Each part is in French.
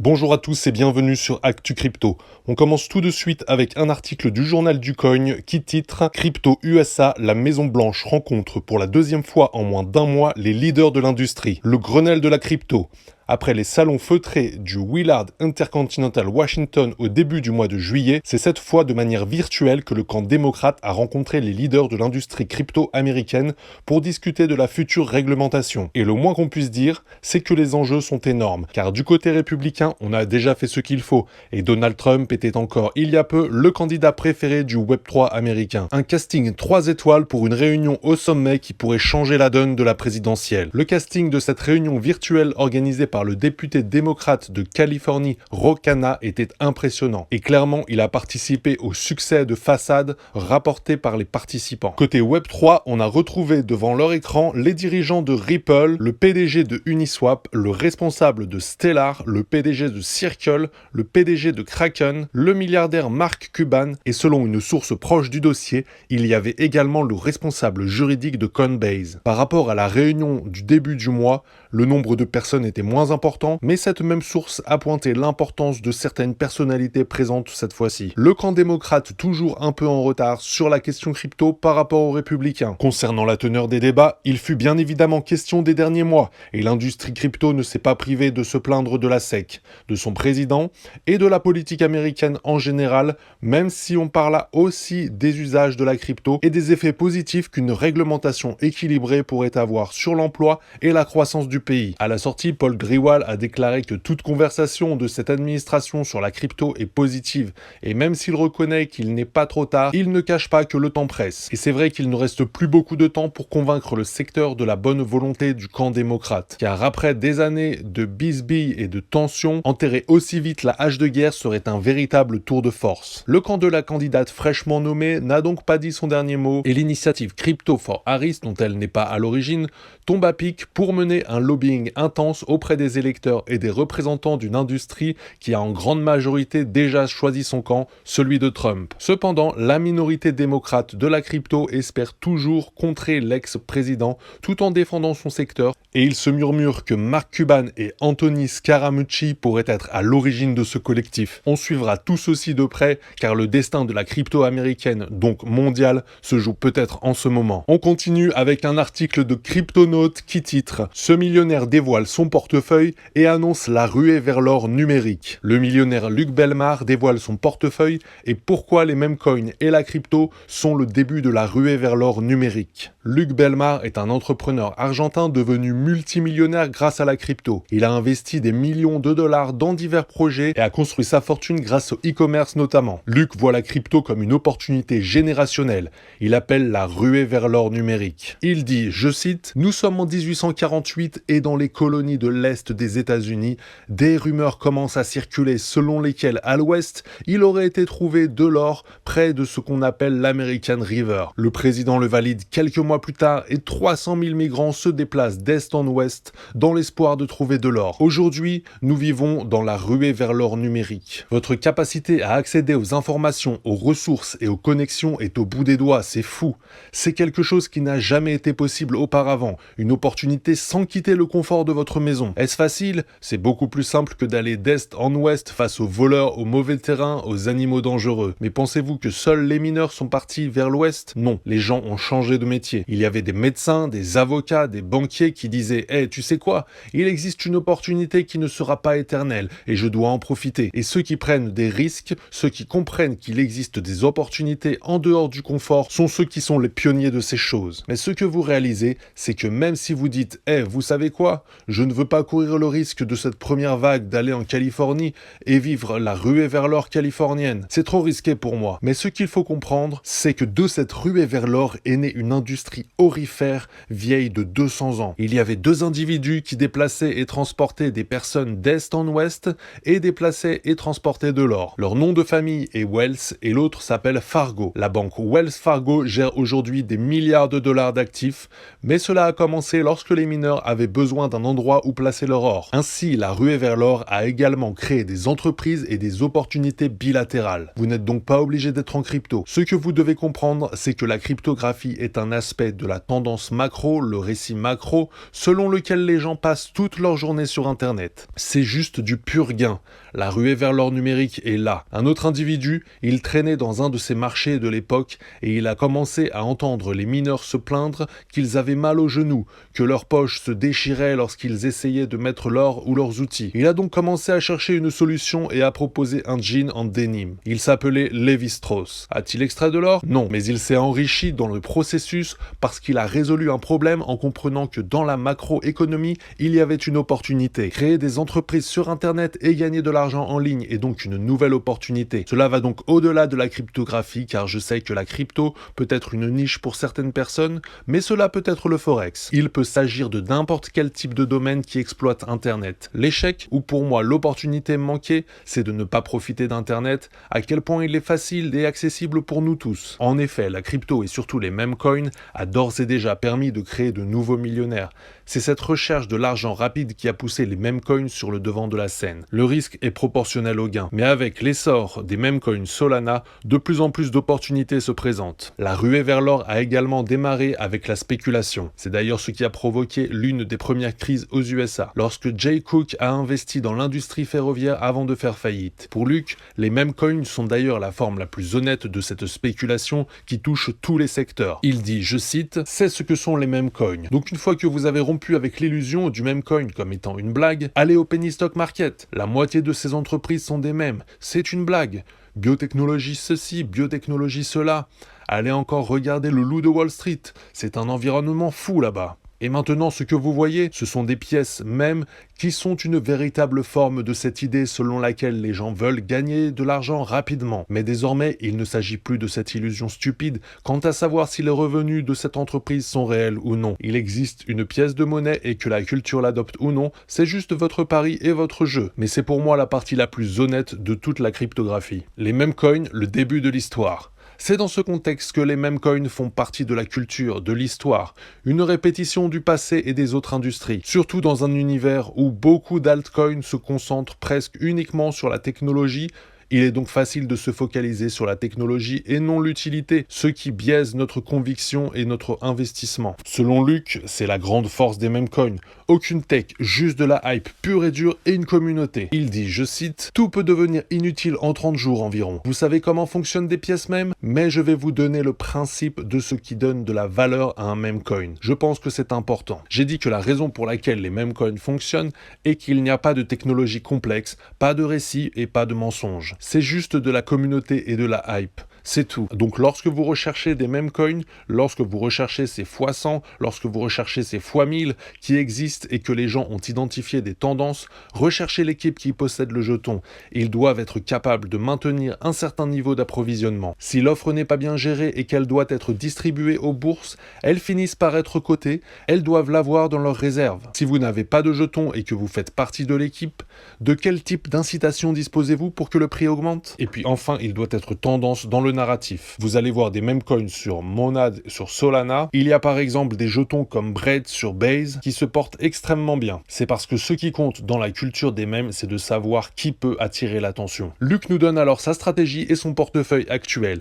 Bonjour à tous et bienvenue sur Actu Crypto. On commence tout de suite avec un article du journal du Coin qui titre Crypto USA, la Maison Blanche rencontre pour la deuxième fois en moins d'un mois les leaders de l'industrie. Le Grenelle de la crypto. Après les salons feutrés du Willard Intercontinental Washington au début du mois de juillet, c'est cette fois de manière virtuelle que le camp démocrate a rencontré les leaders de l'industrie crypto américaine pour discuter de la future réglementation. Et le moins qu'on puisse dire, c'est que les enjeux sont énormes, car du côté républicain, on a déjà fait ce qu'il faut, et Donald Trump était encore il y a peu le candidat préféré du Web3 américain. Un casting 3 étoiles pour une réunion au sommet qui pourrait changer la donne de la présidentielle. Le casting de cette réunion virtuelle organisée par le député démocrate de Californie, Ro Khanna, était impressionnant. Et clairement, il a participé au succès de façade rapporté par les participants. Côté Web3, on a retrouvé devant leur écran les dirigeants de Ripple, le PDG de Uniswap, le responsable de Stellar, le PDG de Circle, le PDG de Kraken, le milliardaire Mark Cuban, et selon une source proche du dossier, il y avait également le responsable juridique de Coinbase. Par rapport à la réunion du début du mois, le nombre de personnes était moins important, mais cette même source a pointé l'importance de certaines personnalités présentes cette fois-ci. Le camp démocrate toujours un peu en retard sur la question crypto par rapport aux républicains. Concernant la teneur des débats, il fut bien évidemment question des derniers mois, et l'industrie crypto ne s'est pas privée de se plaindre de la SEC, de son président et de la politique américaine en général, même si on parla aussi des usages de la crypto et des effets positifs qu'une réglementation équilibrée pourrait avoir sur l'emploi et la croissance du pays. À la sortie, Paul Grewal a déclaré que toute conversation de cette administration sur la crypto est positive, et même s'il reconnaît qu'il n'est pas trop tard, il ne cache pas que le temps presse. Et c'est vrai qu'il ne reste plus beaucoup de temps pour convaincre le secteur de la bonne volonté du camp démocrate. Car après des années de bisbilles et de tensions, enterrer aussi vite la hache de guerre serait un véritable tour de force. Le camp de la candidate fraîchement nommée n'a donc pas dit son dernier mot, et l'initiative Crypto for Harris, dont elle n'est pas à l'origine, tombe à pic pour mener un lobbying intense auprès des électeurs et des représentants d'une industrie qui a en grande majorité déjà choisi son camp, celui de Trump. Cependant, la minorité démocrate de la crypto espère toujours contrer l'ex-président tout en défendant son secteur, et il se murmure que Mark Cuban et Anthony Scaramucci pourraient être à l'origine de ce collectif. On suivra tout ceci de près car le destin de la crypto américaine, donc mondiale, se joue peut-être en ce moment. On continue avec un article de Cryptonaut qui titre « Ce millionnaire dévoile son portefeuille et annonce la ruée vers l'or numérique ». Le millionnaire Luc Belmar dévoile son portefeuille et pourquoi les mêmes coins et la crypto sont le début de la ruée vers l'or numérique. Luc Belmar est un entrepreneur argentin devenu multimillionnaire grâce à la crypto. Il a investi des millions de dollars dans divers projets et a construit sa fortune grâce au e-commerce notamment. Luc voit la crypto comme une opportunité générationnelle. Il appelle la ruée vers l'or numérique. Il dit, je cite, « Nous sommes en 1848 et dans les colonies de l'Est des États-Unis, des rumeurs commencent à circuler selon lesquelles à l'Ouest, il aurait été trouvé de l'or près de ce qu'on appelle l'American River. Le président le valide quelques mois plus tard et 300 000 migrants se déplacent d'Est en Ouest dans l'espoir de trouver de l'or. Aujourd'hui, nous vivons dans la ruée vers l'or numérique. Votre capacité à accéder aux informations, aux ressources et aux connexions est au bout des doigts, c'est fou. C'est quelque chose qui n'a jamais été possible auparavant, une opportunité sans quitter le confort de votre maison. Est-ce facile? C'est beaucoup plus simple que d'aller d'Est en Ouest face aux voleurs, aux mauvais terrains, aux animaux dangereux. Mais pensez-vous que seuls les mineurs sont partis vers l'Ouest? Non, les gens ont changé de métier. Il y avait des médecins, des avocats, des banquiers qui disaient « Hey, tu sais quoi? Il existe une opportunité qui ne sera pas éternelle et je dois en profiter. » Et ceux qui prennent des risques, ceux qui comprennent qu'il existe des opportunités en dehors du confort, sont ceux qui sont les pionniers de ces choses. Mais ce que vous réalisez, c'est que même si vous dites « Hey, vous savez quoi? Je ne veux pas courir le risque de cette première vague d'aller en Californie et vivre la ruée vers l'or californienne. C'est trop risqué pour moi. » Mais ce qu'il faut comprendre, c'est que de cette ruée vers l'or est née une industrie aurifère vieille de 200 ans. Il y avait deux individus qui déplaçaient et transportaient des personnes d'Est en Ouest et déplaçaient et transportaient de l'or. Leur nom de famille est Wells et l'autre s'appelle Fargo. La banque Wells Fargo gère aujourd'hui des milliards de dollars d'actifs, mais cela a commencé commencé lorsque les mineurs avaient besoin d'un endroit où placer leur or. Ainsi, la ruée vers l'or a également créé des entreprises et des opportunités bilatérales. Vous n'êtes donc pas obligé d'être en crypto. Ce que vous devez comprendre, c'est que la cryptographie est un aspect de la tendance macro, le récit macro, selon lequel les gens passent toute leur journée sur Internet. C'est juste du pur gain. La ruée vers l'or numérique est là. Un autre individu, il traînait dans un de ces marchés de l'époque et il a commencé à entendre les mineurs se plaindre qu'ils avaient mal aux genoux, que leurs poches se déchiraient lorsqu'ils essayaient de mettre l'or ou leurs outils. Il a donc commencé à chercher une solution et a proposé un jean en denim. Il s'appelait Lévi-Strauss. A-t-il extrait de l'or? Non, mais il s'est enrichi dans le processus parce qu'il a résolu un problème en comprenant que dans la macroéconomie, il y avait une opportunité. Créer des entreprises sur Internet et gagner de l'argent en ligne est donc une nouvelle opportunité. Cela va donc au-delà de la cryptographie car je sais que la crypto peut être une niche pour certaines personnes, mais cela peut être le forex. Il peut s'agir de n'importe quel type de domaine qui exploite Internet. L'échec, ou pour moi l'opportunité manquée, c'est de ne pas profiter d'Internet, à quel point il est facile et accessible pour nous tous. En effet, la crypto et surtout les meme coins a d'ores et déjà permis de créer de nouveaux millionnaires. C'est cette recherche de l'argent rapide qui a poussé les meme coins sur le devant de la scène. Le risque est proportionnel au gain, mais avec l'essor des meme coins Solana, de plus en plus d'opportunités se présentent. La ruée vers l'or a également démarré avec la spéculation. C'est d'ailleurs ce qui a provoqué l'une des premières crises aux USA, lorsque Jay Cooke a investi dans l'industrie ferroviaire avant de faire faillite. Pour Luc, les meme coins sont d'ailleurs la forme la plus honnête de cette spéculation qui touche tous les secteurs. Il dit, je cite, « C'est ce que sont les meme coins. Donc une fois que vous avez rompu avec l'illusion du meme coin comme étant une blague, allez au penny stock market. La moitié de ces entreprises sont des mèmes. C'est une blague. Biotechnologie ceci, biotechnologie cela. Allez encore regarder le loup de Wall Street. C'est un environnement fou là-bas. Et maintenant, ce que vous voyez, ce sont des pièces mêmes qui sont une véritable forme de cette idée selon laquelle les gens veulent gagner de l'argent rapidement. Mais désormais, il ne s'agit plus de cette illusion stupide quant à savoir si les revenus de cette entreprise sont réels ou non. Il existe une pièce de monnaie et que la culture l'adopte ou non, c'est juste votre pari et votre jeu. Mais c'est pour moi la partie la plus honnête de toute la cryptographie. Les meme coins, le début de l'histoire. C'est dans ce contexte que les meme coins font partie de la culture, de l'histoire, une répétition du passé et des autres industries, surtout dans un univers où beaucoup d'altcoins se concentrent presque uniquement sur la technologie. Il est donc facile de se focaliser sur la technologie et non l'utilité, ce qui biaise notre conviction et notre investissement. Selon Luc, c'est la grande force des meme coins. Aucune tech, juste de la hype pure et dure et une communauté. Il dit, je cite, « Tout peut devenir inutile en 30 jours environ. Vous savez comment fonctionnent des pièces mèmes? Mais je vais vous donner le principe de ce qui donne de la valeur à un meme coin. Je pense que c'est important. J'ai dit que la raison pour laquelle les meme coins fonctionnent est qu'il n'y a pas de technologie complexe, pas de récit et pas de mensonge. C'est juste de la communauté et de la hype. C'est tout. Donc lorsque vous recherchez des meme coins, lorsque vous recherchez ces x100, lorsque vous recherchez ces x1000 qui existent et que les gens ont identifié des tendances, recherchez l'équipe qui possède le jeton. Ils doivent être capables de maintenir un certain niveau d'approvisionnement. Si l'offre n'est pas bien gérée et qu'elle doit être distribuée aux bourses, elles finissent par être cotées, elles doivent l'avoir dans leurs réserves. Si vous n'avez pas de jeton et que vous faites partie de l'équipe, de quel type d'incitation disposez-vous pour que le prix augmente? Et puis enfin, il doit être tendance dans le narratif. Vous allez voir des meme coins sur Monad, sur Solana. Il y a par exemple des jetons comme Bread sur Base qui se portent extrêmement bien. C'est parce que ce qui compte dans la culture des mèmes, c'est de savoir qui peut attirer l'attention. Luc nous donne alors sa stratégie et son portefeuille actuel.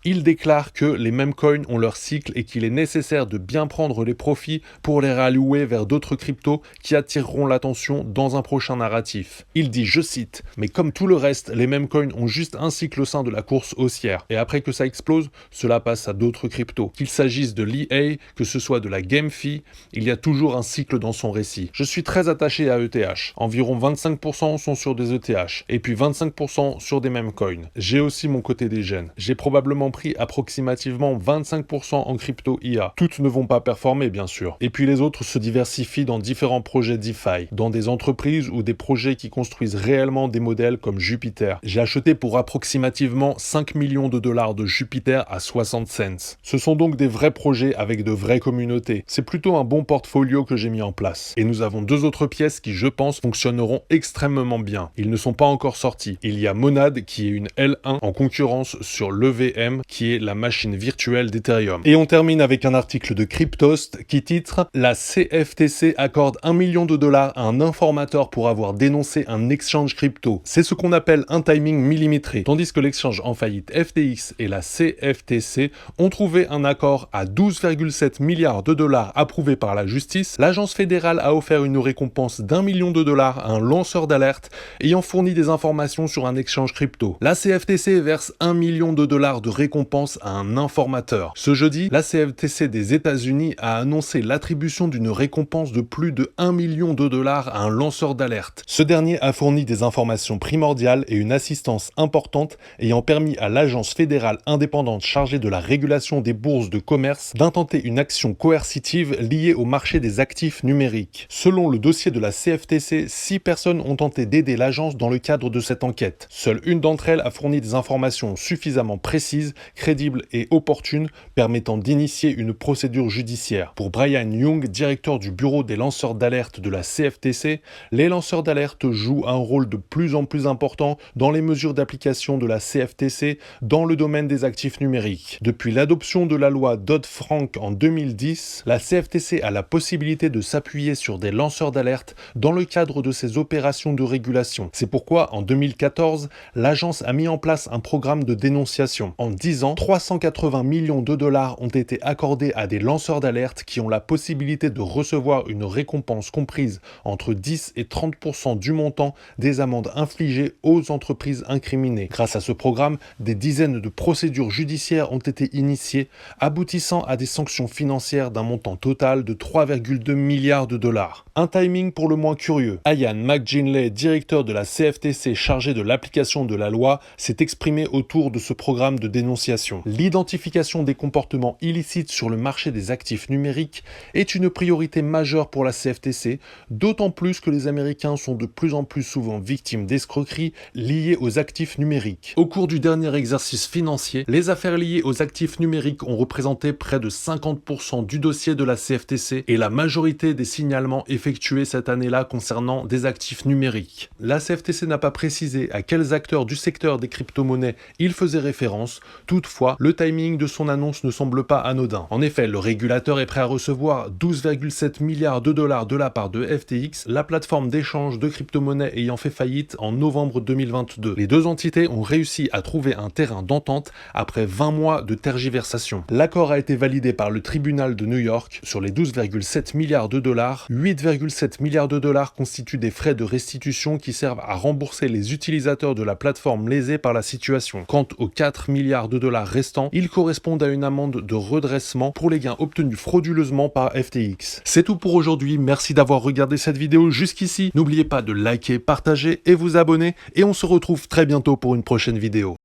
Il déclare que les meme coins ont leur cycle et qu'il est nécessaire de bien prendre les profits pour les réallouer vers d'autres cryptos qui attireront l'attention dans un prochain narratif. Il dit, je cite, « Mais comme tout le reste, les meme coins ont juste un cycle au sein de la course haussière. Et après que ça explose, cela passe à d'autres cryptos. Qu'il s'agisse de l'EA, que ce soit de la GameFi, il y a toujours un cycle dans son récit. Je suis très attaché à ETH. Environ 25% sont sur des ETH et puis 25% sur des meme coins. J'ai aussi mon côté des gènes. J'ai probablement pris approximativement 25% en crypto IA. Toutes ne vont pas performer, bien sûr. Et puis les autres se diversifient dans différents projets DeFi, dans des entreprises ou des projets qui construisent réellement des modèles comme Jupiter. J'ai acheté pour approximativement 5 millions de dollars de Jupiter à 60 cents. Ce sont donc des vrais projets avec de vraies communautés. C'est plutôt un bon portfolio que j'ai mis en place. Et nous avons deux autres pièces qui, je pense, fonctionneront extrêmement bien. Ils ne sont pas encore sortis. Il y a Monad qui est une L1 en concurrence sur l'EVM Ethereum, qui est la machine virtuelle d'Ethereum. Et on termine avec un article de Cryptost qui titre « La CFTC accorde $1 million à un informateur pour avoir dénoncé un exchange crypto. C'est ce qu'on appelle un timing millimétré. » Tandis que l'exchange en faillite FTX et la CFTC ont trouvé un accord à 12,7 milliards de dollars approuvé par la justice, l'agence fédérale a offert une récompense d'$1 million à un lanceur d'alerte ayant fourni des informations sur un exchange crypto. La CFTC verse $1 million de récompense à un informateur. Ce jeudi, la CFTC des États-Unis a annoncé l'attribution d'une récompense de plus de $1 million à un lanceur d'alerte. Ce dernier a fourni des informations primordiales et une assistance importante ayant permis à l'agence fédérale indépendante chargée de la régulation des bourses de commerce d'intenter une action coercitive liée au marché des actifs numériques. Selon le dossier de la CFTC, 6 personnes ont tenté d'aider l'agence dans le cadre de cette enquête. Seule une d'entre elles a fourni des informations suffisamment précises, crédibles et opportunes permettant d'initier une procédure judiciaire. Pour Brian Young, directeur du bureau des lanceurs d'alerte de la CFTC, les lanceurs d'alerte jouent un rôle de plus en plus important dans les mesures d'application de la CFTC dans le domaine des actifs numériques. Depuis l'adoption de la loi Dodd-Frank en 2010, la CFTC a la possibilité de s'appuyer sur des lanceurs d'alerte dans le cadre de ses opérations de régulation. C'est pourquoi, en 2014, l'agence a mis en place un programme de dénonciation. En 10 ans, 380 millions de dollars ont été accordés à des lanceurs d'alerte qui ont la possibilité de recevoir une récompense comprise entre 10 et 30% du montant des amendes infligées aux entreprises incriminées. Grâce à ce programme, des dizaines de procédures judiciaires ont été initiées, aboutissant à des sanctions financières d'un montant total de 3,2 milliards de dollars. Un timing pour le moins curieux. Ian McGinley, directeur de la CFTC chargé de l'application de la loi, s'est exprimé autour de ce programme de dénonciation. L'identification des comportements illicites sur le marché des actifs numériques est une priorité majeure pour la CFTC, d'autant plus que les Américains sont de plus en plus souvent victimes d'escroqueries liées aux actifs numériques. Au cours du dernier exercice financier, les affaires liées aux actifs numériques ont représenté près de 50% du dossier de la CFTC et la majorité des signalements effectués cette année-là concernant des actifs numériques. La CFTC n'a pas précisé à quels acteurs du secteur des crypto-monnaies il faisait référence, toutefois, le timing de son annonce ne semble pas anodin. En effet, le régulateur est prêt à recevoir 12,7 milliards de dollars de la part de FTX, la plateforme d'échange de crypto-monnaies ayant fait faillite en novembre 2022. Les deux entités ont réussi à trouver un terrain d'entente après 20 mois de tergiversation. L'accord a été validé par le tribunal de New York. Sur les 12,7 milliards de dollars, 8,7 milliards de dollars constituent des frais de restitution qui servent à rembourser les utilisateurs de la plateforme lésés par la situation. Quant aux 4 milliards de dollars restants, ils correspondent à une amende de redressement pour les gains obtenus frauduleusement par FTX. C'est tout pour aujourd'hui, merci d'avoir regardé cette vidéo jusqu'ici. N'oubliez pas de liker, partager et vous abonner et on se retrouve très bientôt pour une prochaine vidéo.